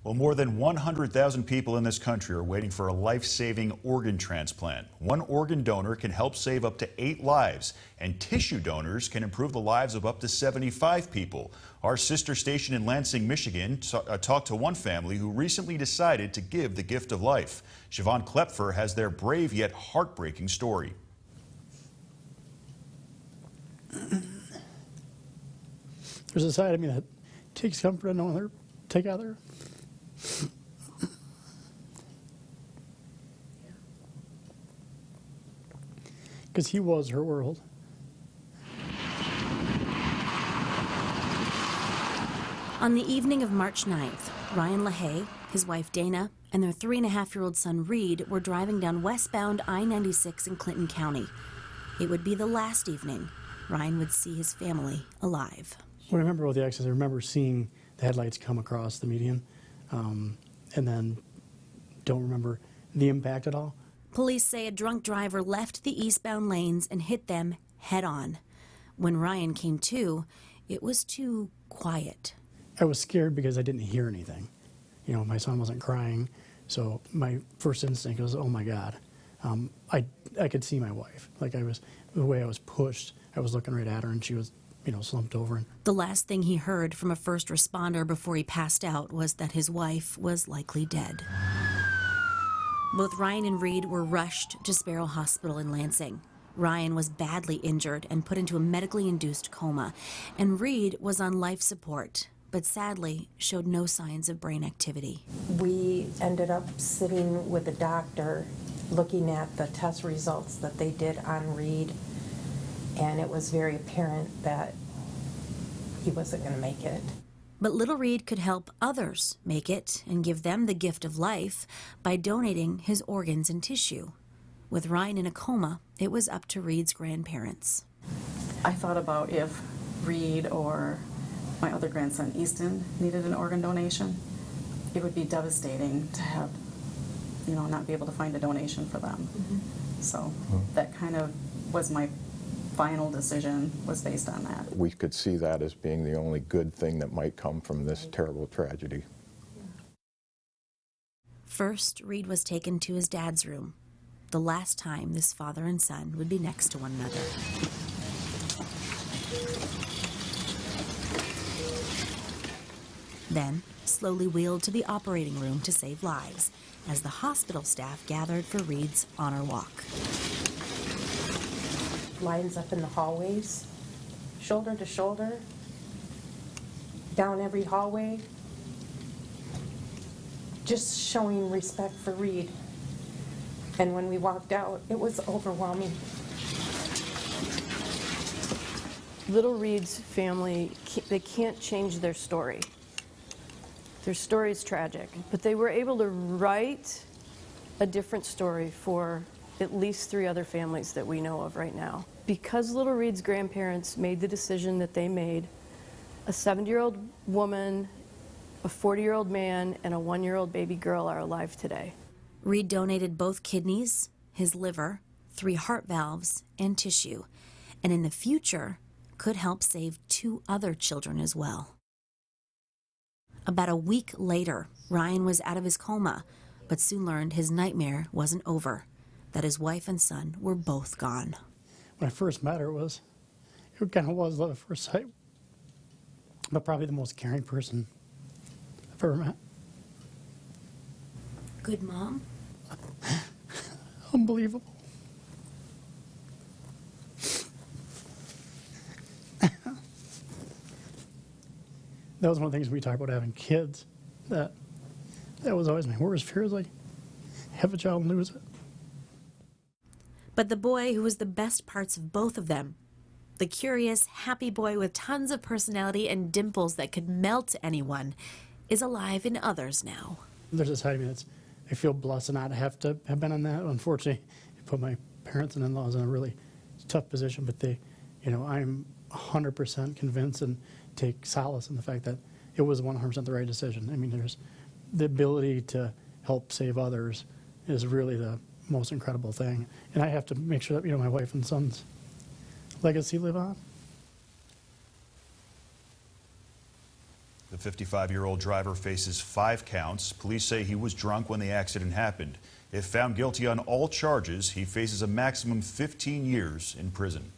Well, more than 100,000 people in this country are waiting for a life-saving organ transplant. One organ donor can help save up to 8 lives, and tissue donors can improve the lives of up to 75 people. Our sister station in Lansing, Michigan, talked to one family who recently decided to give the gift of life. Siobhan Klepfer has their brave yet heartbreaking story. There's a side of me that takes comfort in knowing they're together. Because he was her world. On the evening of March 9th, Ryan LaHaye, his wife Dana, and their 3.5-year-old son Reid were driving down westbound I-96 in Clinton County. It would be the last evening Ryan would see his family alive. When I remember about the accident, I remember seeing the headlights come across the median, and then don't remember the impact at all. Police say a drunk driver left the eastbound lanes and hit them head-on. When Ryan came to, it was too quiet. I was scared because I didn't hear anything. You know, my son wasn't crying, so my first instinct was, oh my God. I could see my wife. Like the way I was pushed, I was looking right at her and she was, slumped over. The last thing he heard from a first responder before he passed out was that his wife was likely dead. Both Ryan and Reid were rushed to Sparrow Hospital in Lansing. Ryan was badly injured and put into a medically induced coma, and Reid was on life support, but sadly showed no signs of brain activity. We ended up sitting with the doctor looking at the test results that they did on Reid, and it was very apparent that he wasn't going to make it. But little Reid could help others make it and give them the gift of life by donating his organs and tissue. With Ryan in a coma, it was up to Reid's grandparents. I thought about if Reid or my other grandson, Easton, needed an organ donation. It would be devastating to have, not be able to find a donation for them. So that kind of was my final decision, was based on that. We could see that as being the only good thing that might come from this terrible tragedy. First, Reid was taken to his dad's room, the last time this father and son would be next to one another. Then, slowly wheeled to the operating room to save lives, as the hospital staff gathered for Reid's honor walk. Lines up in the hallways, shoulder to shoulder, down every hallway, just showing respect for Reid. And when we walked out, it was overwhelming. Little Reid's family, they can't change their story. Their story is tragic, but they were able to write a different story for at least 3 other families that we know of right now. Because little Reid's grandparents made the decision that they made, a 70-year-old woman, a 40-year-old man, and a 1-year-old baby girl are alive today. Reid donated both kidneys, his liver, 3 heart valves, and tissue, and in the future could help save 2 other children as well. About a week later, Ryan was out of his coma, but soon learned his nightmare wasn't over, that his wife and son were both gone. When I first met her, it kind of was love at first sight, but probably the most caring person I've ever met. Good mom? Unbelievable. That was one of the things we talked about having kids. That was always my worst fear, is like, have a child and lose it. But the boy who was the best parts of both of them, the curious, happy boy with tons of personality and dimples that could melt anyone, is alive in others now. There's a side of me that's, I feel blessed to not have to have been in that. Unfortunately, it put my parents and in-laws in a really tough position, but I'm 100% convinced and take solace in the fact that it was 100% the right decision. I mean, there's the ability to help save others is really the most incredible thing. And I have to make sure that, my wife and son's legacy live on. The 55-year-old driver faces 5 counts. Police say he was drunk when the accident happened. If found guilty on all charges, he faces a maximum 15 years in prison.